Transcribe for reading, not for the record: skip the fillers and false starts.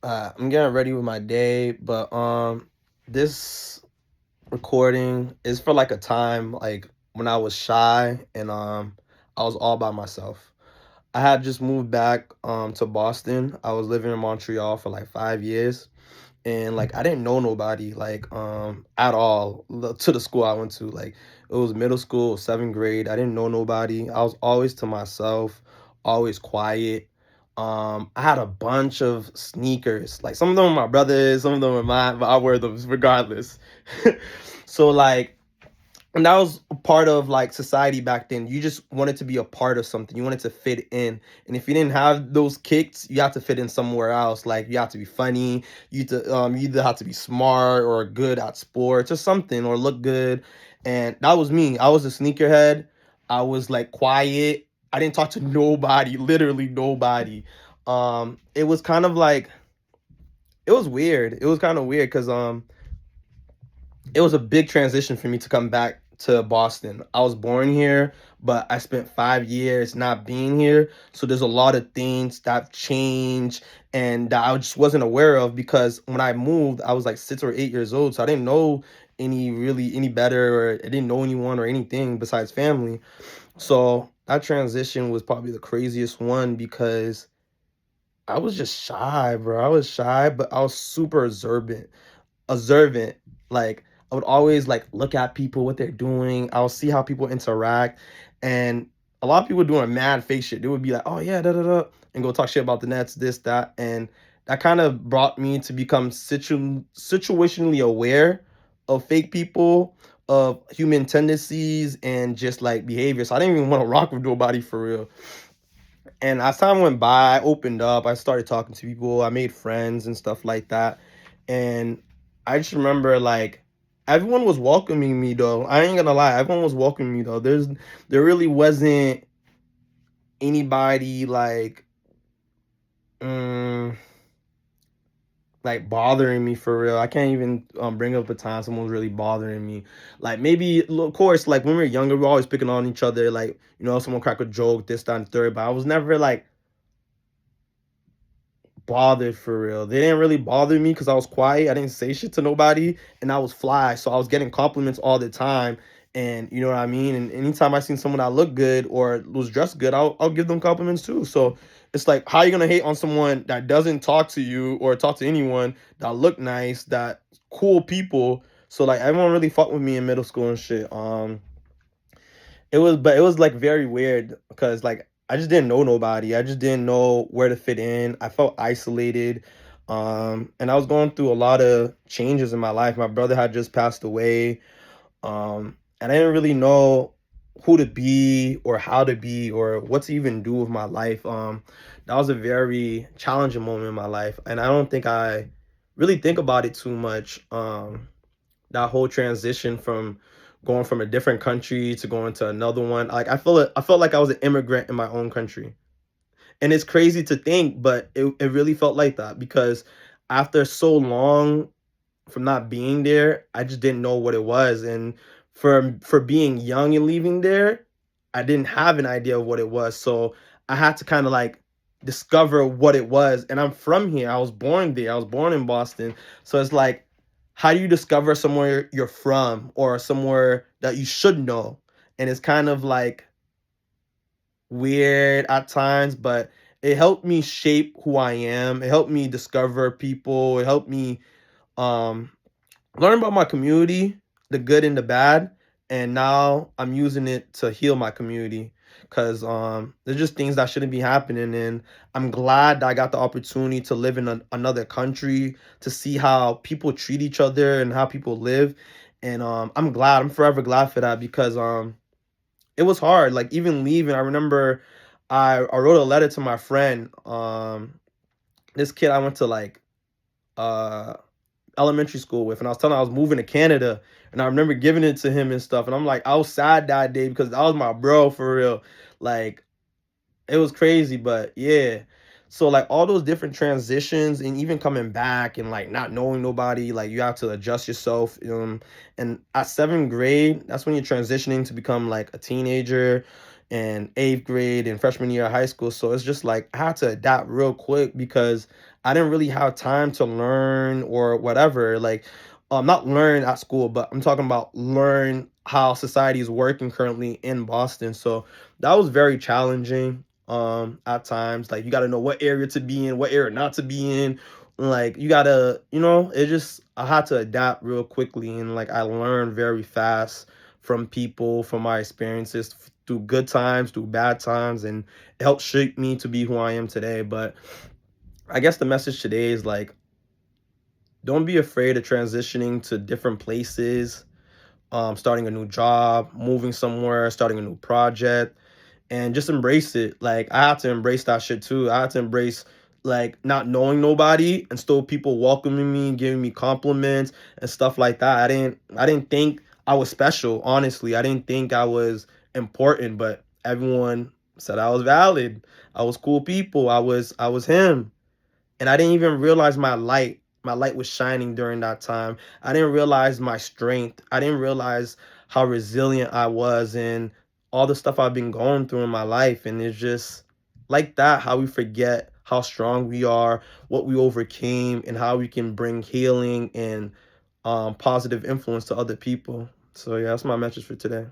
I'm getting ready with my day, but this recording is for like a time like when I was shy and I was all by myself. I had just moved back to Boston. I was living in Montreal for like 5 years, and like I didn't know nobody like at all to the school I went to. Like it was middle school, 7th grade. I didn't know nobody. I was always to myself, always quiet. I had a bunch of sneakers. Like some of them were my brother's, some of them were mine, but I wear them regardless. So like, and that was a part of like society back then. You just wanted to be a part of something. You wanted to fit in. And if you didn't have those kicks, you had to fit in somewhere else. Like you have to be funny. You either have to be smart or good at sports or something or look good. And that was me. I was a sneakerhead. I was like quiet. I didn't talk to nobody, literally nobody. It was kind of like it was weird. It was kind of weird because it was a big transition for me to come back to Boston. I was born here, but I spent 5 years not being here. So there's a lot of things that changed and that I just wasn't aware of because when I moved, I was like 6 or 8 years old. So I didn't know any better, or I didn't know anyone or anything besides family. So that transition was probably the craziest one because I was just shy, bro. I was shy, but I was super observant. Like I would always like look at people, what they're doing. I'll see how people interact, and a lot of people doing mad fake shit. They would be like, "Oh yeah, da da da," and go talk shit about the Nets, this that, and that kind of brought me to become situationally aware of fake people, of human tendencies, and just like behavior. So I didn't even want to rock with nobody for real. And as time went by, I opened up. I started talking to people. I made friends and stuff like that. And I just remember like everyone was welcoming me though. I ain't gonna lie, everyone was welcoming me though. There really wasn't anybody um like bothering me for real. I can't even bring up a time someone was really bothering me. Like maybe of course like when we were younger, we were always picking on each other. Like someone crack a joke, this, that, and third. But I was never like bothered for real. They didn't really bother me because I was quiet. I didn't say shit to nobody, and I was fly, so I was getting compliments all the time. And you know what I mean. And anytime I seen someone that looked good or was dressed good, I'll give them compliments too. So it's like, how you gonna hate on someone that doesn't talk to you or talk to anyone that look nice, that cool people? So like everyone really fucked with me in middle school and shit. But it was like very weird because like I just didn't know nobody. I just didn't know where to fit in. I felt isolated. And I was going through a lot of changes in my life. My brother had just passed away. And I didn't really know who to be or how to be or what to even do with my life. That was a very challenging moment in my life. And I don't think I really think about it too much. That whole transition from going from a different country to going to another one. Like I felt like I was an immigrant in my own country. And it's crazy to think, but it really felt like that because after so long from not being there, I just didn't know what it was. And for being young and leaving there, I didn't have an idea of what it was. So I had to kind of like discover what it was. And I'm from here. I was born there. I was born in Boston. So it's like, how do you discover somewhere you're from or somewhere that you should know? And it's kind of like weird at times, but it helped me shape who I am. It helped me discover people. It helped me um learn about my community, the good and the bad, and now I'm using it to heal my community because there's just things that shouldn't be happening, and I'm glad that I got the opportunity to live in another country to see how people treat each other and how people live, and I'm forever glad for that because it was hard. Like even leaving, I remember I wrote a letter to my friend, this kid I went to like uh elementary school with, and I was telling him I was moving to Canada, and I remember giving it to him and stuff, and I'm like, I was sad that day because that was my bro for real. Like it was crazy, but yeah. So like all those different transitions and even coming back and like not knowing nobody, like you have to adjust yourself. And at 7th grade, that's when you're transitioning to become like a teenager, and 8th grade and freshman year of high school. So it's just like I had to adapt real quick because I didn't really have time to learn or whatever. Like, not learn at school, but I'm talking about learn how society is working currently in Boston. So that was very challenging at times. Like, you got to know what area to be in, what area not to be in. Like, you got to, it just, I had to adapt real quickly, and like I learned very fast from people, from my experiences, through good times, through bad times, and it helped shape me to be who I am today. But I guess the message today is like, don't be afraid of transitioning to different places, starting a new job, moving somewhere, starting a new project, and just embrace it. Like, I had to embrace that shit too. I had to embrace like not knowing nobody and still people welcoming me, giving me compliments and stuff like that. I didn't think I was special, honestly. I didn't think I was important, but everyone said I was valid. I was cool people. I was him. And I didn't even realize my light was shining during that time. I didn't realize my strength. I didn't realize how resilient I was, and all the stuff I've been going through in my life. And it's just like that, how we forget how strong we are, what we overcame, and how we can bring healing and positive influence to other people. So yeah, that's my message for today.